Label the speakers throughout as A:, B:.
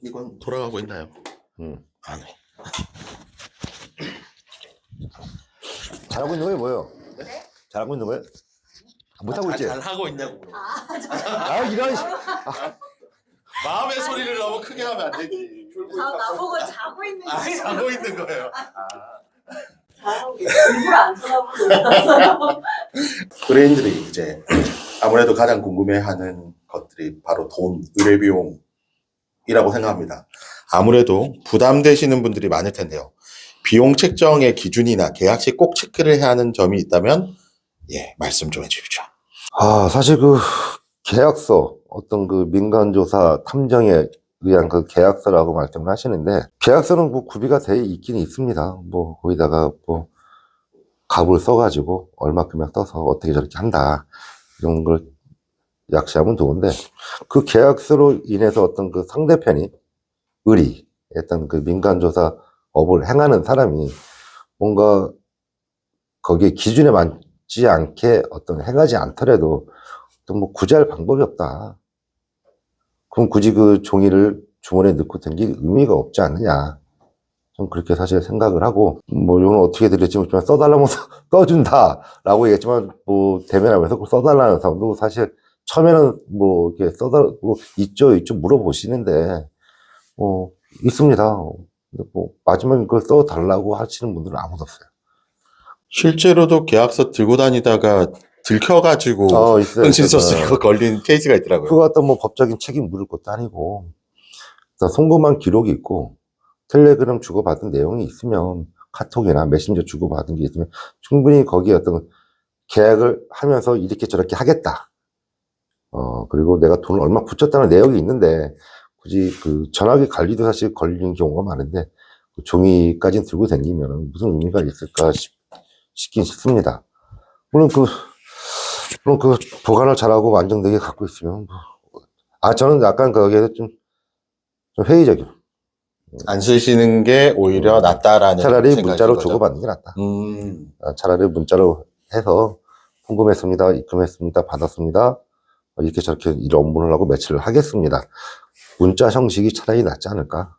A: 이건 돌아가고 있나요? 안 해.
B: 잘하고 있는 거예요, 뭐예요?
C: 네?
B: 잘하고 있는 거예요? 못하고 있지?
A: 잘 하고 있냐고.
B: 이런.
A: 마음의 소리를 너무 크게 하면 안 되지.
C: 나보고 자고 있는 거예요.
A: 자고 있는 거예요.
C: 잘하고 일부러 안 쳐다보고 있었어요.
A: 의뢰인들이 이제 아무래도 가장 궁금해하는 것들이 바로 돈, 의뢰 비용이라고 생각합니다. 아무래도 부담되시는 분들이 많을 텐데요. 비용 책정의 기준이나 계약 시 꼭 체크를 해야 하는 점이 있다면 말씀 좀 해주십시오.
B: 사실 그 계약서, 어떤 그 민간조사 탐정에 의한 그 계약서라고 말씀을 하시는데, 계약서는 뭐 구비가 돼 있긴 있습니다. 뭐 거기다가 뭐 값을 써가지고 얼마큼을 써서 어떻게 저렇게 한다, 이런 걸 약시하면 좋은데, 그 계약서로 인해서 어떤 그 상대편이 어떤 그 민간조사 업을 행하는 사람이 뭔가 거기에 기준에 맞지 않게 어떤 행하지 않더라도 또 뭐 구제할 방법이 없다. 그럼 굳이 그 종이를 주머니에 넣고 댕길 의미가 없지 않느냐. 좀 그렇게 사실 생각을 하고, 뭐 이건 어떻게 드릴지 모르지만 써달라면 써준다라고 얘기했지만, 뭐 대면하면서 그걸 써달라는 사람도 사실 처음에는 뭐 이렇게 써달라고 있죠 물어보시는데, 뭐 있습니다. 뭐 마지막에 그걸 써달라고 하시는 분들은 아무도 없어요.
A: 실제로도 계약서 들고 다니다가 들켜가지고
B: 있어요.
A: 흥신소 쓰고 걸린 케이스가 있더라고요.
B: 그거 갖다 뭐 법적인 책임 물을 것도 아니고, 송금한 기록이 있고 텔레그램 주고받은 내용이 있으면, 카톡이나 메신저 주고받은 게 있으면 충분히 거기에 어떤 계약을 하면서 이렇게 저렇게 하겠다. 그리고 내가 돈을 얼마 붙였다는 내용이 있는데, 굳이 그 전화기 관리도 사실 걸리는 경우가 많은데, 그 종이까지 들고 다니면 무슨 의미가 있을까 싶긴 싶습니다. 물론 그 보관을 잘하고 안정되게 갖고 있으면 저는 약간 거기에서 좀 회의적이에요.
A: 안 쓰시는 게 오히려 낫다라는
B: 차라리
A: 생각인
B: 문자로
A: 거죠.
B: 주고받는 게 낫다. 차라리 문자로 해서 송금했습니다, 입금했습니다, 받았습니다, 이렇게 저렇게 이 업무를 하고 매치를 하겠습니다. 문자 형식이 차라리 낫지 않을까.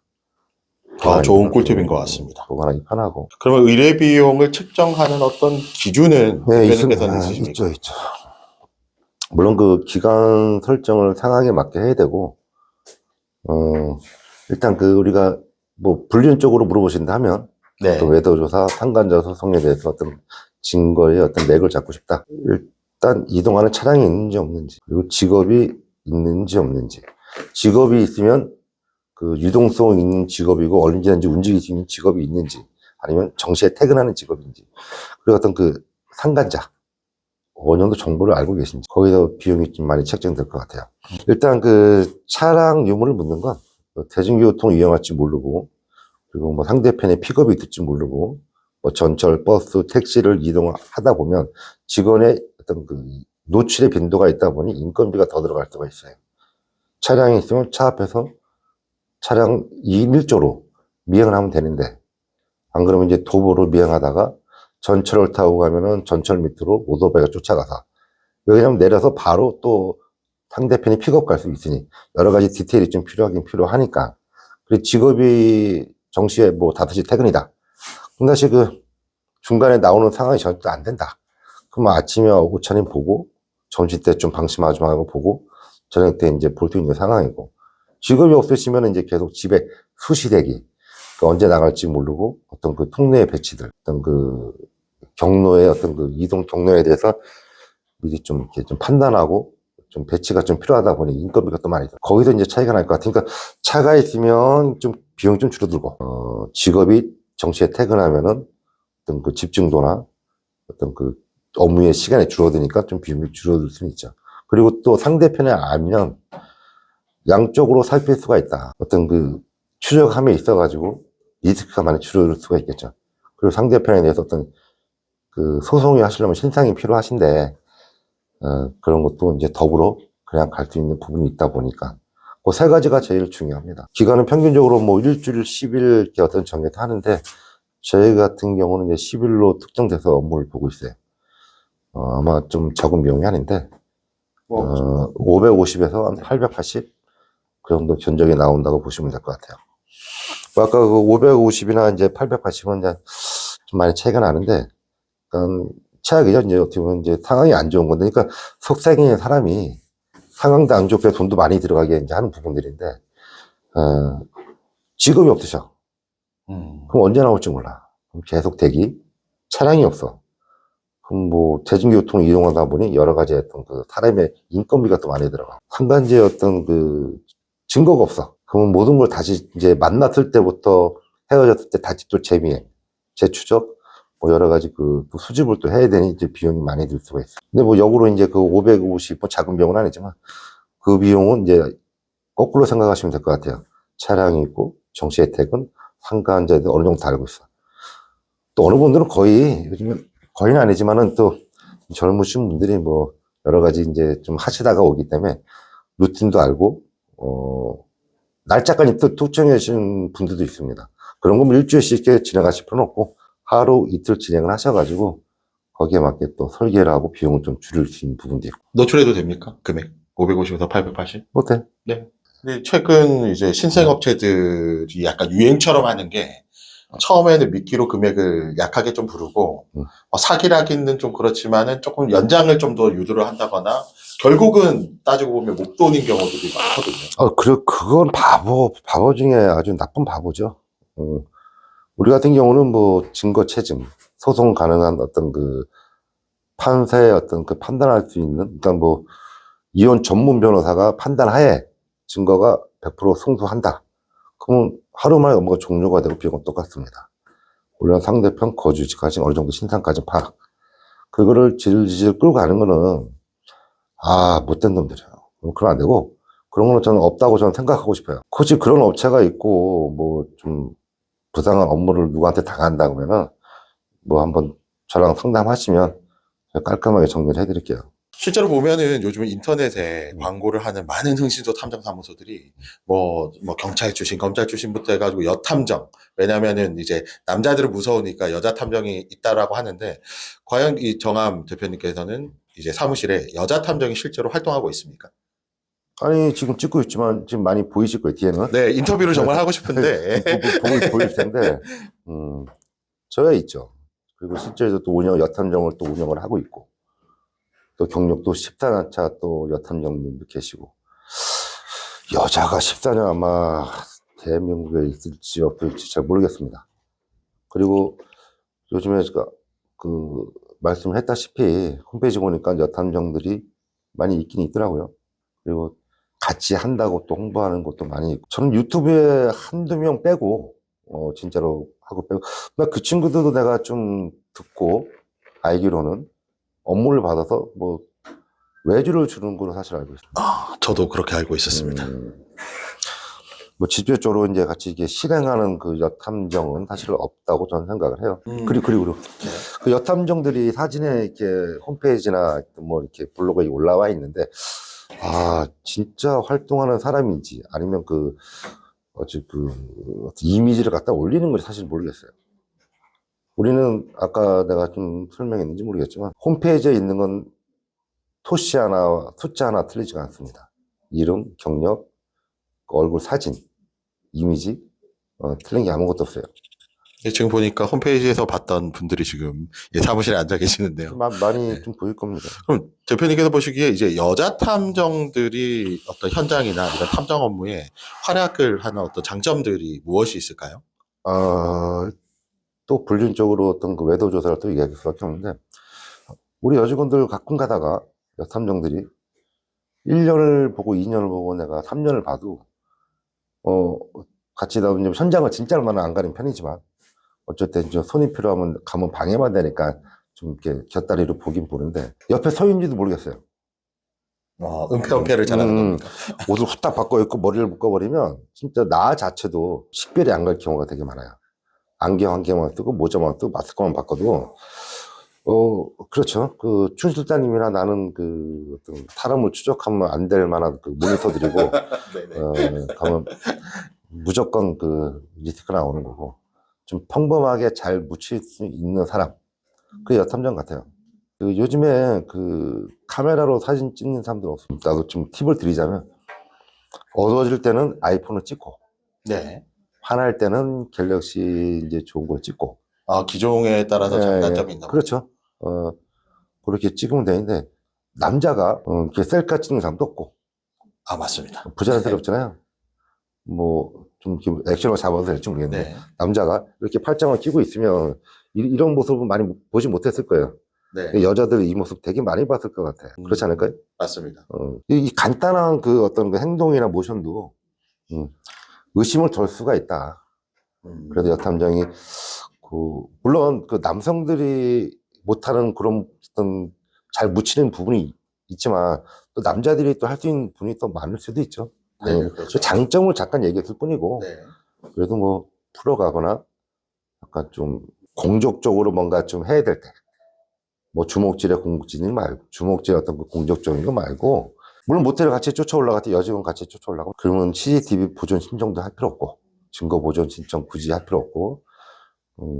A: 좋은 꿀팁인 것 같습니다.
B: 보관하기 편하고.
A: 그러면 의뢰 비용을 책정하는 어떤 기준은 대표님께서는 있으십니까?
B: 있죠. 물론 그 기간 설정을 상황에 맞게 해야 되고, 일단 그 우리가 뭐 불륜적으로 물어보신다 하면, 또 외도조사, 상간자 소송에 대해서 어떤 증거의 어떤 맥을 잡고 싶다. 일단 이동하는 차량이 있는지 없는지, 그리고 직업이 있는지 없는지. 직업이 있으면 그 유동성 있는 직업이고 언제든지 움직일 수 있는 직업이 있는지, 아니면 정시에 퇴근하는 직업인지, 그리고 어떤 그 상간자 어느 정도 정보를 알고 계신지, 거기서 비용이 좀 많이 책정될 것 같아요. 일단 그 차량 유무를 묻는 건 대중교통 이용할지 모르고, 그리고 뭐 상대편에 픽업이 있을지 모르고, 뭐 전철, 버스, 택시를 이동하다 보면 직원의 어떤 그 노출의 빈도가 있다 보니 인건비가 더 들어갈 수가 있어요. 차량이 있으면 차 앞에서 차량 2인 1조로 미행을 하면 되는데, 안 그러면 이제 도보로 미행하다가 전철을 타고 가면은 전철 밑으로 오토바이가 쫓아가서, 왜냐면 내려서 바로 또 상대편이 픽업 갈 수 있으니 여러 가지 디테일이 좀 필요하니까. 그리고 직업이 정시에 뭐 5시 퇴근이다. 그럼 다시 그 중간에 나오는 상황이 절대 안 된다. 그럼 아침에 오차림 보고, 점심 때 좀 방심하고 보고, 저녁 때 이제 볼 수 있는 상황이고, 직업이 없으시면 이제 계속 집에 수시대기, 언제 나갈지 모르고, 어떤 그 통로의 배치들, 어떤 그 경로의 어떤 그 이동 경로에 대해서 미리 좀 이렇게 좀 판단하고, 좀 배치가 좀 필요하다 보니 인건비가 또 많이 들어. 거기서 이제 차이가 날 것 같으니까, 차가 있으면 좀 비용이 좀 줄어들고, 직업이 정시에 퇴근하면은 어떤 그 집중도나 어떤 그 업무의 시간이 줄어드니까 좀 비용이 줄어들 수는 있죠. 그리고 또 상대편에 알면 양쪽으로 살필 수가 있다. 어떤 그 추적함에 있어가지고 리스크가 많이 줄어들 수가 있겠죠. 그리고 상대편에 대해서 어떤 그 소송이 하시려면 신상이 필요하신데, 그런 것도 이제 더불어 그냥 갈 수 있는 부분이 있다 보니까 그 세 가지가 제일 중요합니다. 기간은 평균적으로 뭐 일주일, 10일 이렇게 어떤 정해도 하는데, 저희 같은 경우는 이제 10일로 특정돼서 업무를 보고 있어요. 아마 좀 적은 비용이 아닌데, 550에서 한 880, 그 정도 견적이 나온다고 보시면 될 것 같아요. 뭐 아까 그 550이나 이제 880은 이제 좀 많이 차이가 나는데, 그러니까 최악이죠. 이제 어떻게 보면 이제 상황이 안 좋은 건데, 그러니까 속생의 사람이 상황도 안 좋고 돈도 많이 들어가게 이제 하는 부분들인데, 직업이 없으셔. 그럼 언제 나올지 몰라. 그럼 계속 대기, 차량이 없어. 그럼 뭐 대중교통 이용하다 보니 여러 가지 어떤 그 사람의 인건비가 또 많이 들어가. 한 가지의 어떤 그 증거가 없어. 그러면 모든 걸 다시 이제 만났을 때부터 헤어졌을 때 다시 또 재추적, 뭐 여러 가지 그 또 수집을 또 해야 되니 이제 비용이 많이 들 수가 있어. 근데 뭐 역으로 이제 그 550, 뭐 작은 비용은 아니지만 그 비용은 이제 거꾸로 생각하시면 될 것 같아요. 차량이 있고 정시 혜택은 상가한자들 어느 정도 달고 있어. 또 어느 분들은 거의 요즘은 거의는 아니지만은 또 젊으신 분들이 뭐 여러 가지 이제 좀 하시다가 오기 때문에 루틴도 알고 날짜까지 또 특정해 주시는 분들도 있습니다. 그런 거뭐 일주일씩 이렇게 진행하실 필요는 없고 하루 이틀 진행을 하셔가지고 거기에 맞게 또 설계를 하고 비용을 좀 줄일 수 있는 부분도 있고.
A: 노출해도 됩니까? 금액 550에서 880?
B: 못해.
A: 네. 근데 최근 이제 신생업체들이 약간 유행처럼 하는 게 처음에는 미끼로 금액을 약하게 좀 부르고 사기라기는 좀 그렇지만은 조금 연장을 좀 더 유도를 한다거나 결국은 따지고 보면 목돈인 경우들이 많거든요.
B: 그래, 그건 바보 중에 아주 나쁜 바보죠. 우리 같은 경우는 뭐 증거 채증, 소송 가능한 어떤 그 판사의 어떤 그 판단할 수 있는, 그러니까 뭐 이혼 전문 변호사가 판단하에 증거가 100% 승소한다. 그러면 하루 만에 업무가 종료가 되고 비용은 똑같습니다. 물론 상대편 거주지까지 어느 정도 신상까지 파악. 그거를 질질 끌고 가는 거는 못된 놈들이에요. 그러면 안 되고 그런 거는 저는 없다고 저는 생각하고 싶어요. 굳이 그런 업체가 있고 뭐 좀 부당한 업무를 누구한테 당한다 그러면은 뭐 한번 저랑 상담하시면 제가 깔끔하게 정리를 해드릴게요.
A: 실제로 보면은 요즘 인터넷에 광고를 하는 많은 흥신소 탐정사무소들이 뭐 경찰 출신, 검찰 출신부터 해가지고 여탐정. 왜냐면은 이제 남자들은 무서우니까 여자 탐정이 있다라고 하는데 과연 이 정함 대표님께서는 이제 사무실에 여자 탐정이 실제로 활동하고 있습니까?
B: 아니 지금 찍고 있지만 지금 많이 보이실 거예요 뒤에는.
A: 네, 인터뷰를 정말 하고 싶은데.
B: 보일 텐데 저야 있죠. 그리고 실제로 또 여탐정을 또 운영을 하고 있고 또 경력도 14년 차 또 여탐정님도 계시고 여자가 14년 아마 대한민국에 있을지 없을지 잘 모르겠습니다. 그리고 요즘에 제가 그 말씀을 했다시피 홈페이지 보니까 여탐정들이 많이 있긴 있더라고요. 그리고 같이 한다고 또 홍보하는 것도 많이 있고 저는 유튜브에 한두 명 빼고 진짜로 하고 빼고 그 친구들도 내가 좀 듣고 알기로는 업무를 받아서 뭐 외주를 주는 걸로 사실 알고 있습니다.
A: 저도 그렇게 알고 있었습니다.
B: 뭐 직접적으로 이제 같이 이게 실행하는 그 여탐정은 사실 없다고 저는 생각을 해요. 그리고 그 여탐정들이 사진에 이렇게 홈페이지나 뭐 이렇게 블로그에 올라와 있는데 진짜 활동하는 사람인지 아니면 그 이미지를 갖다 올리는 건지 사실 모르겠어요. 우리는 아까 내가 좀 설명했는지 모르겠지만 홈페이지에 있는 건 토시 하나, 숫자 하나 틀리지가 않습니다. 이름, 경력, 얼굴 사진, 이미지 틀린 게 아무것도 없어요.
A: 지금 보니까 홈페이지에서 봤던 분들이 지금 사무실에 앉아 계시는데요.
B: 많이 좀 보일 겁니다.
A: 그럼 대표님께서 보시기에 이제 여자 탐정들이 어떤 현장이나 이런 탐정 업무에 활약을 하는 어떤 장점들이 무엇이 있을까요?
B: 또 불륜적으로 어떤 그 외도 조사를 또 얘기할 수밖에 없는데 우리 여직원들 가끔 가다가 여탐정들이 1년을 보고 2년을 보고 내가 3년을 봐도 같이 나오면 현장을 진짜 얼마나 안 가는 편이지만 어쨌든 좀 손이 필요하면 가면 방해만 되니까 좀 이렇게 곁다리로 보긴 보는데 옆에 서 있는지도 모르겠어요.
A: 은폐를 잘하는 겁니다.
B: 옷을 후딱 바꿔 입고 머리를 묶어버리면 진짜 나 자체도 식별이 안 갈 경우가 되게 많아요. 안경 한 개만 쓰고 모자만 쓰고 마스크만 바꿔도 그렇죠. 그 춘실장님이나 나는 그 어떤 사람을 추적하면 안 될 만한 그 모니터들이고 가면 무조건 그 리스크가 나오는 거고 좀 평범하게 잘 묻힐 수 있는 사람 그 여탐정 같아요. 그 요즘에 그 카메라로 사진 찍는 사람들 없습니다. 나도 좀 팁을 드리자면 어두워질 때는 아이폰을 찍고,
A: 네.
B: 화날 때는 갤럭시 이제 좋은 걸 찍고.
A: 기종에 따라서 장단점이 있나 보죠.
B: 그렇죠. 그렇게 찍으면 되는데, 남자가, 이렇게 셀카 찍는 사람도 없고.
A: 맞습니다.
B: 부자연스럽잖아요. 뭐, 좀 이렇게 액션을 잡아도 될지 모르겠는데,
A: 네.
B: 남자가 이렇게 팔짱을 끼고 있으면, 이런 모습은 많이 보지 못했을 거예요.
A: 네.
B: 여자들이 이 모습 되게 많이 봤을 것 같아요. 그렇지 않을까요?
A: 맞습니다.
B: 이 간단한 그 어떤 그 행동이나 모션도, 의심을 덜 수가 있다. 그래도 여탐정이, 물론 그 남성들이 못하는 그런 어떤 잘 묻히는 부분이 있지만, 또 남자들이 또 할 수 있는 부분이 또 많을 수도 있죠.
A: 네, 그렇죠.
B: 장점을 잠깐 얘기했을 뿐이고,
A: 네.
B: 그래도 뭐, 풀어가거나, 약간 좀, 공적적으로 뭔가 좀 해야 될 때, 뭐, 주목질의 공적질 말고, 주목질의 어떤 그 공적적인 거 말고, 물론 모텔을 같이 쫓아 올라갈 때 여직원 같이 쫓아 올라가면, 그러면 CCTV 보존 신청도 할 필요 없고, 증거 보존 신청 굳이 할 필요 없고,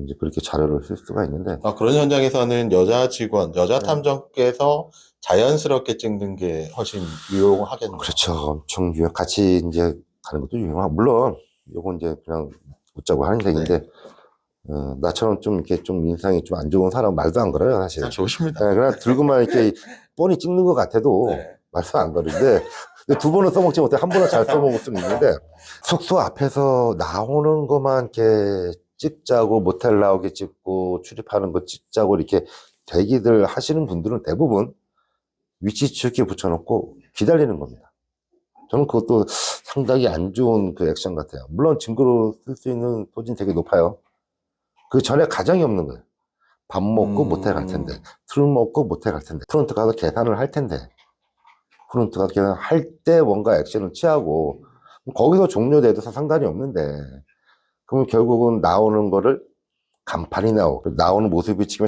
B: 이제 그렇게 자료를 쓸 수가 있는데.
A: 그런 현장에서는 여자 직원, 여자
B: 네.
A: 탐정께서 자연스럽게 찍는 게 훨씬 유용하겠네요.
B: 그렇죠. 엄청 같이 이제 가는 것도 유용하고, 물론, 요건 이제 그냥 웃자고 하는 얘기인데, 나처럼 좀 이렇게 좀 인상이 좀 안 좋은 사람 말도 안 걸어요, 사실.
A: 좋으십니다.
B: 네, 그냥 들고만 이렇게 뻔히 찍는 것 같아도
A: 네.
B: 말도 안 거리는데, 두 번은 써먹지 못해 한 번은 잘 써먹을 수는 있는데, 숙소 앞에서 나오는 것만 이렇게 찍자고, 모텔 나오게 찍고, 출입하는 거 찍자고 이렇게 대기들 하시는 분들은 대부분 위치 추적기 붙여놓고 기다리는 겁니다. 저는 그것도 상당히 안 좋은 그 액션 같아요. 물론 증거로 쓸 수 있는 소진 되게 높아요. 그 전에 가정이 없는 거예요. 밥 먹고 모텔 갈 텐데, 술 먹고 모텔 갈 텐데, 프론트 가서 계산을 할 텐데, 프론트가 계산할 때 뭔가 액션을 취하고, 거기서 종료돼도 상관이 없는데, 그러면 결국은 나오는 거를 간판이 나오는 모습이 지금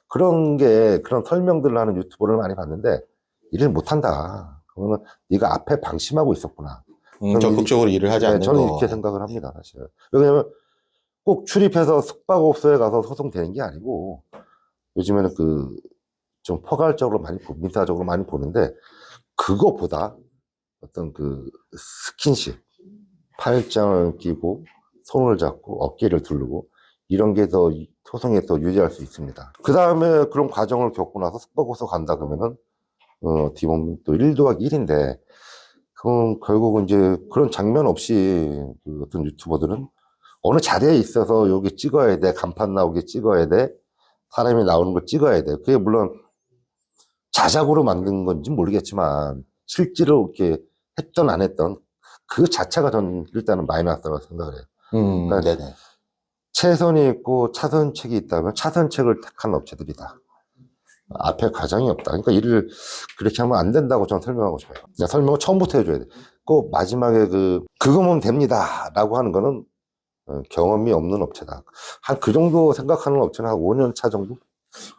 B: 그런 설명들을 하는 유튜버를 많이 봤는데, 일을 못한다. 그러면 네가 앞에 방심하고 있었구나.
A: 적극적으로 일을 하지 않는
B: 저는
A: 거.
B: 이렇게 생각을 합니다, 사실. 왜냐면 꼭 출입해서 숙박업소에 가서 소송되는 게 아니고, 요즘에는 좀 포괄적으로 민사적으로 많이 보는데, 그거보다 어떤 스킨십, 팔짱을 끼고, 손을 잡고, 어깨를 두르고, 이런 게 더 소송에 더 유리할 수 있습니다. 그 다음에 그런 과정을 겪고 나서 숙박업소 간다 그러면은, 어떻게 보면 또 1 더하기 1인데, 그럼 결국은 이제 그런 장면 없이 어떤 유튜버들은 어느 자리에 있어서 여기 찍어야 돼, 간판 나오게 찍어야 돼, 사람이 나오는 걸 찍어야 돼. 그게 물론 자작으로 만든 건지 모르겠지만, 실제로 이렇게 했던 안 했던 그 자체가 전 일단은 마이너스라고 생각을 해요. 그러니까
A: 네네.
B: 최선이 있고 차선책이 있다면 차선책을 택한 업체들이다. 앞에 과정이 없다. 그러니까 일을 그렇게 하면 안 된다고 저는 설명하고 싶어요. 설명을 처음부터 해줘야 돼. 꼭 마지막에 그거면 됩니다. 라고 하는 거는 경험이 없는 업체다. 한 그 정도 생각하는 업체는 한 5년 차 정도?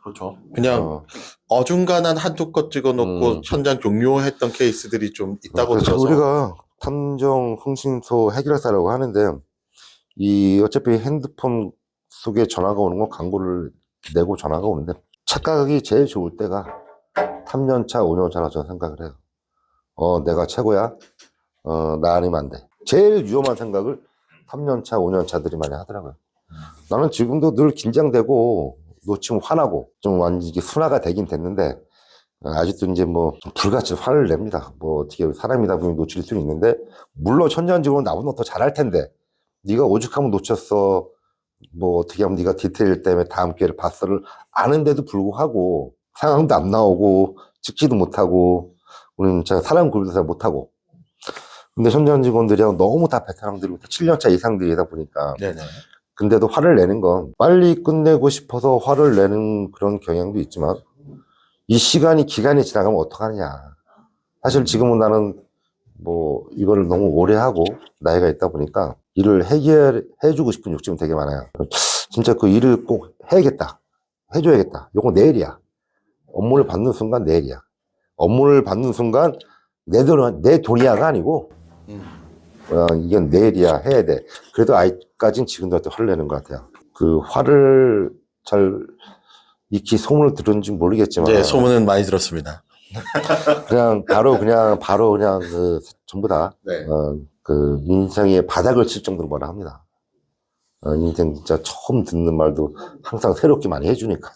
A: 그렇죠. 그냥 어중간한 한두 것 찍어놓고 현장 종료했던 케이스들이 좀 있다고
B: 그렇죠.
A: 들어서.
B: 우리가 탐정 흥신소 해결사라고 하는데, 어차피 핸드폰 속에 전화가 오는 건 광고를 내고 전화가 오는데, 착각이 제일 좋을 때가 3년차, 5년차라고 저는 생각을 해요. 내가 최고야. 나 아니면 안 돼. 제일 위험한 생각을 3년차, 5년차들이 많이 하더라고요. 나는 지금도 늘 긴장되고, 놓치면 화나고, 좀 완전히 순화가 되긴 됐는데, 아직도 이제 좀 불같이 화를 냅니다. 어떻게 사람이다 보니 놓칠 수는 있는데, 물론 현장직으로 나보다 더 잘할 텐데, 네가 오죽하면 놓쳤어. 어떻게 하면 네가 디테일 때문에 다음 기회를 봤어를 아는데도 불구하고, 상황도 안 나오고, 찍지도 못하고, 우리는 진짜 사람 구별도 잘 못하고. 근데 현장 직원들이 너무 다 베테랑들이고, 7년차 이상들이다 보니까.
A: 네네.
B: 근데도 화를 내는 건 빨리 끝내고 싶어서 화를 내는 그런 경향도 있지만, 이 기간이 지나가면 어떡하느냐. 사실 지금은 나는 이거를 너무 오래 하고 나이가 있다 보니까 일을 해주고 싶은 욕심이 되게 많아요. 진짜 그 일을 꼭 해야겠다. 해줘야겠다. 요거 내일이야. 업무를 받는 순간 내일이야. 업무를 받는 순간 내 돈이야가 아니고, 이건 내일이야. 해야 돼. 그래도 아직까진 지금도 화를 내는 것 같아요. 화를 잘 익히 소문을 들은지 모르겠지만.
A: 네, 소문은 많이 들었습니다.
B: 그냥 바로 그냥 그 전부 다
A: 네.
B: 그 인생의 바닥을 칠 정도로 뭐라 합니다. 인생 진짜 처음 듣는 말도 항상 새롭게 많이 해주니까.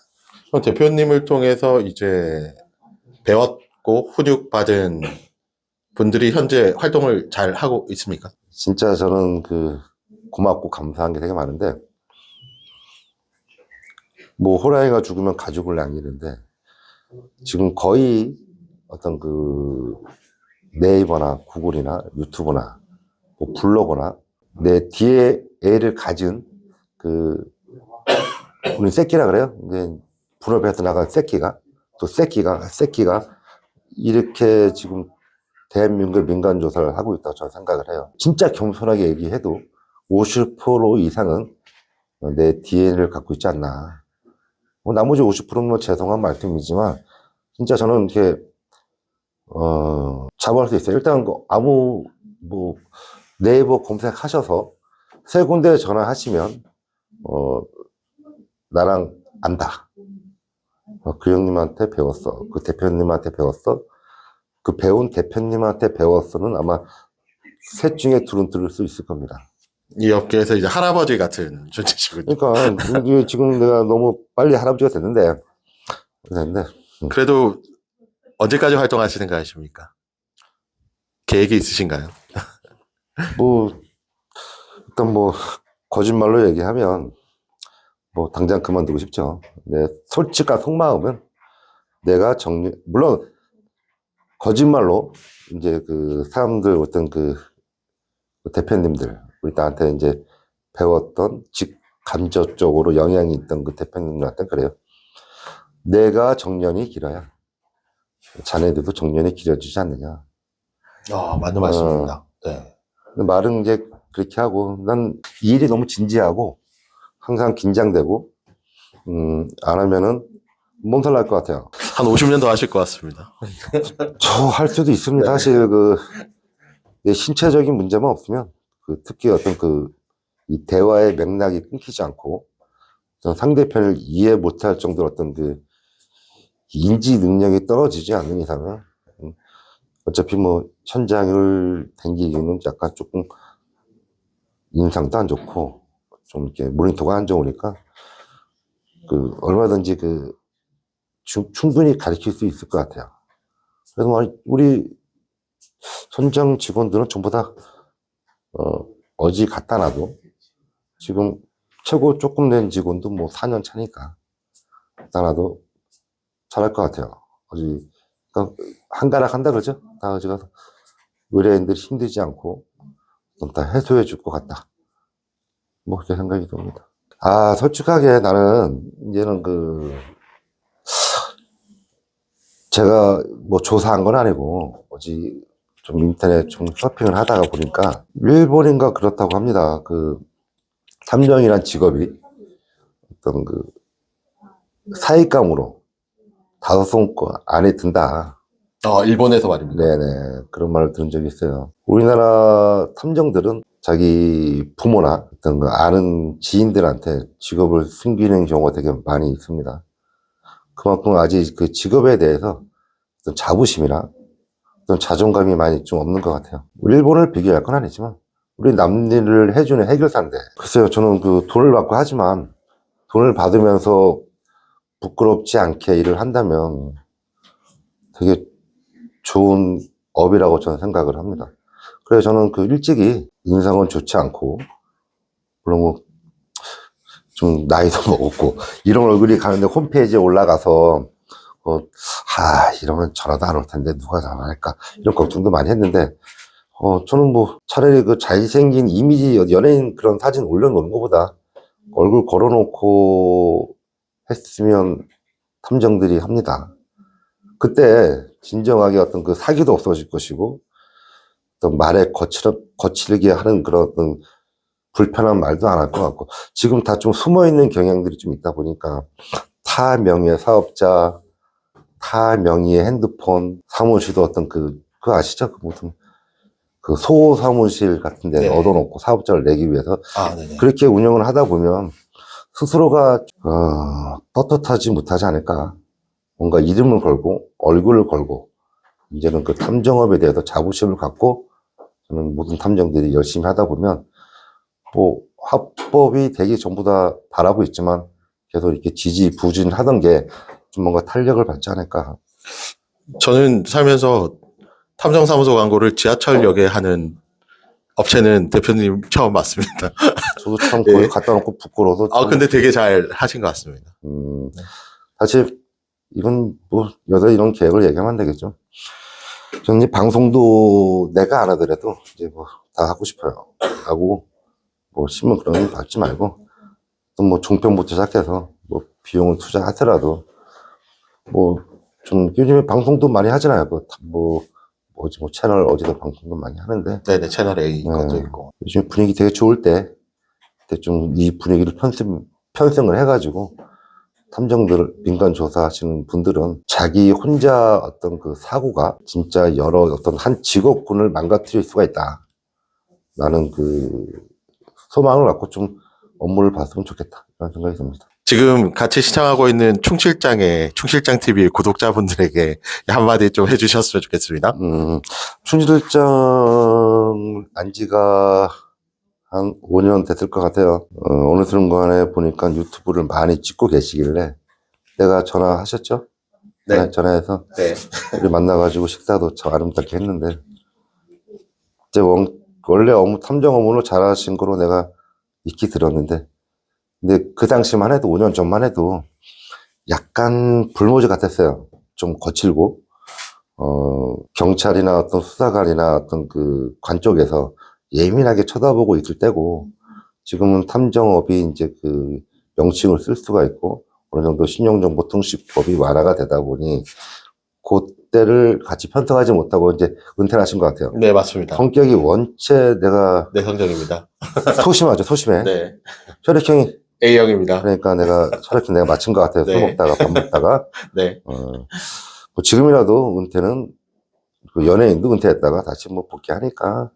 A: 그럼 대표님을 통해서 이제 배웠고 훈육받은 분들이 현재 활동을 잘 하고 있습니까?
B: 진짜 저는 그 고맙고 감사한 게 되게 많은데, 뭐 호랑이가 죽으면 가죽을 남기는데 지금 거의 어떤 그 네이버나 구글이나 유튜브나 뭐 블로거나 내 뒤에 애를 가진 그 우리 새끼라 그래요. 이제 분업해서 나간 새끼가 또 새끼가 이렇게 지금 대한민국 민간 조사를 하고 있다고 저는 생각을 해요. 진짜 겸손하게 얘기해도 50% 이상은 내 DNA를 갖고 있지 않나. 뭐 나머지 50%는 뭐 죄송한 말씀이지만 진짜 저는 이렇게 자부할 수 있어요. 일단 아무 뭐 네이버 검색하셔서 세 군데 전화하시면 나랑 안다. 그 형님한테 배웠어. 그 대표님한테 배웠어. 그 배운 대표님한테 배웠어는 아마 셋 중에 둘은 들을 수 있을 겁니다.
A: 이 업계에서 이제 할아버지 같은 존재시군요.
B: 그러니까 이게 지금 내가 너무 빨리 할아버지가 됐는데
A: 그래도 언제까지 활동하실 생각이십니까? 계획이 있으신가요?
B: 뭐 일단 뭐 거짓말로 얘기하면 뭐 당장 그만두고 싶죠. 내 솔직한 속마음은 내가 물론 거짓말로 이제 그 사람들 어떤 그 대표님들 우리 나한테 이제 배웠던 직간접적으로 영향이 있던 그 대표님들한테 그래요. 내가 정년이 길어야 자네들도 정년이 길어지지 않느냐.
A: 맞는 말씀입니다. 네.
B: 말은 이제 그렇게 하고 난 이 일이 너무 진지하고 항상 긴장되고 안 하면은 몸살 날 것 같아요.
A: 한 50년 더 하실 것 같습니다.
B: 저 할 수도 있습니다.
A: 네.
B: 사실 내 신체적인 문제만 없으면 특히 어떤 이 대화의 맥락이 끊기지 않고 상대편을 이해 못할 정도로 어떤 인지 능력이 떨어지지 않는 이상은 어차피 뭐 현장을 댕기기는 약간 조금 인상도 안 좋고 좀 이렇게 모니터가 안 좋으니까 얼마든지 충분히 가르칠 수 있을 것 같아요. 그래서 우리 현장 직원들은 전부 다 어지 갖다 놔도 지금 최고 조금 된 직원도 뭐 4년 차니까 갖다 놔도 잘할 것 같아요. 그러니까 한가락 한다 그러죠? 다 어디 가서 의뢰인들이 힘들지 않고 다 해소해 줄 것 같다. 뭐 그렇게 생각이 듭니다. 솔직하게 나는 이제는 제가 뭐 조사한 건 아니고 어지 좀 인터넷 좀 서핑을 하다가 보니까 일본인가 그렇다고 합니다. 탐정이란 직업이 어떤 사익감으로 5손권 안에 든다.
A: 일본에서 말입니다.
B: 네네. 그런 말을 들은 적이 있어요. 우리나라 탐정들은 자기 부모나 어떤 아는 지인들한테 직업을 숨기는 경우가 되게 많이 있습니다. 그만큼 아직 그 직업에 대해서 어떤 자부심이나 어떤 자존감이 많이 좀 없는 것 같아요. 일본을 비교할 건 아니지만 우리 남일을 해주는 해결사인데 글쎄요, 저는 돈을 받고 하지만 돈을 받으면서 부끄럽지 않게 일을 한다면 되게 좋은 업이라고 저는 생각을 합니다. 그래서 저는 일찍이 인상은 좋지 않고 물론 뭐 좀 나이도 먹었고 이런 얼굴이 가는데 홈페이지에 올라가서 이러면 전화도 안 올 텐데 누가 전화할까 이런 걱정도 많이 했는데 저는 뭐 차라리 잘생긴 이미지 연예인 그런 사진 올려놓는 것보다 얼굴 걸어놓고 했으면 탐정들이 합니다. 그때 진정하게 어떤 사기도 없어질 것이고 어떤 말에 거칠게 하는 그런 어떤 불편한 말도 안 할 것 같고 지금 다 좀 숨어있는 경향들이 좀 있다 보니까 타 명의의 사업자, 타 명의의 핸드폰, 사무실도 어떤 그거 아시죠? 무슨 소호 사무실 같은 데
A: 네.
B: 얻어놓고 사업자를 내기 위해서
A: 네네.
B: 그렇게 운영을 하다 보면 스스로가 떳떳하지 못하지 않을까. 뭔가 이름을 걸고 얼굴을 걸고 이제는 그 탐정업에 대해서 자부심을 갖고 저는 모든 탐정들이 열심히 하다 보면 뭐 합법이 되기 전부 다 바라고 있지만 계속 이렇게 지지부진하던 게 좀 뭔가 탄력을 받지 않을까.
A: 저는 살면서 탐정사무소 광고를 지하철역에 하는 업체는 대표님 처음 봤습니다.
B: 저도 참
A: 예.
B: 거기 갖다 놓고 부끄러워서.
A: 아, 근데 되게 잘 하신 것 같습니다.
B: 사실 이건 뭐 여자 이런 계획을 얘기하면 안 되겠죠. 저는 이 방송도 내가 안 하더라도 이제 뭐 다 하고 싶어요. 하고 뭐 신문 그런 거 받지 말고 또 뭐 종편부터 시작해서 뭐 비용을 투자하더라도 뭐 좀 요즘에 방송도 많이 하잖아요. 뭐 채널 어디서 방송도 많이 하는데.
A: 네네, 채널 A 것도
B: 네.
A: 있고.
B: 요즘 분위기 되게 좋을 때 좀 이 분위기를 편승을 해가지고 탐정들 민간 조사하시는 분들은 자기 혼자 어떤 그 사고가 진짜 여러 어떤 한 직업군을 망가뜨릴 수가 있다. 라는 그 소망을 갖고 좀 업무를 봤으면 좋겠다. 라는 생각이 듭니다.
A: 지금 같이 시청하고 있는 충실장 TV 구독자분들에게 한마디 좀 해주셨으면 좋겠습니다.
B: 충실장 안지가 한 5년 됐을 것 같아요. 어느 순간에 보니까 유튜브를 많이 찍고 계시길래 내가 전화하셨죠?
A: 네.
B: 전화해서
A: 네.
B: 우리 만나가지고 식사도 참 아름답게 했는데 이제 원래 탐정 업무를 잘하신 거로 내가 익히 들었는데 근데 그 당시만 해도 5년 전만 해도 약간 불모지 같았어요. 좀 거칠고 경찰이나 어떤 수사관이나 어떤 그 관 쪽에서 예민하게 쳐다보고 있을 때고 지금은 탐정업이 이제 그 명칭을 쓸 수가 있고 어느 정도 신용정보통신법이 완화가 되다 보니 그때를 같이 편성하지 못하고 이제 은퇴를 하신 것 같아요.
A: 네, 맞습니다.
B: 성격이 원체 내가
A: 네, 성적입니다.
B: 소심하죠, 소심해.
A: 네.
B: 혈액형이
A: A형입니다.
B: 그러니까 혈액형 내가 맞춘 것 같아요.
A: 네.
B: 술 먹다가 밥 먹다가
A: 네.
B: 뭐 지금이라도 은퇴는 그 연예인도 은퇴했다가 다시 뭐 복귀하니까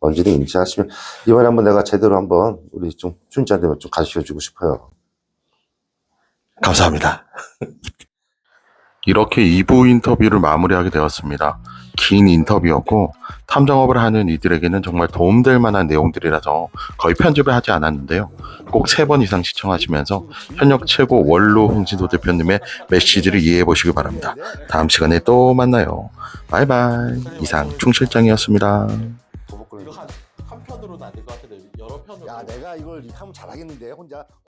B: 언제든 은퇴하시면 이번에 한번 내가 제대로 한번 우리 좀 춘자한테 좀 가르쳐주고 싶어요.
A: 감사합니다. 이렇게 2부 인터뷰를 마무리하게 되었습니다. 긴 인터뷰였고 탐정업을 하는 이들에게는 정말 도움될 만한 내용들이라서 거의 편집을 하지 않았는데요. 꼭 3번 이상 시청하시면서 현역 최고 원로 홍진호 대표님의 메시지를 이해해 보시기 바랍니다. 다음 시간에 또 만나요. 바이바이. 이상 충실장이었습니다.
B: 이거 한 편으로는 안 될 것 같은데 여러 편으로. 야, 내가 이걸 하면 잘하겠는데 혼자.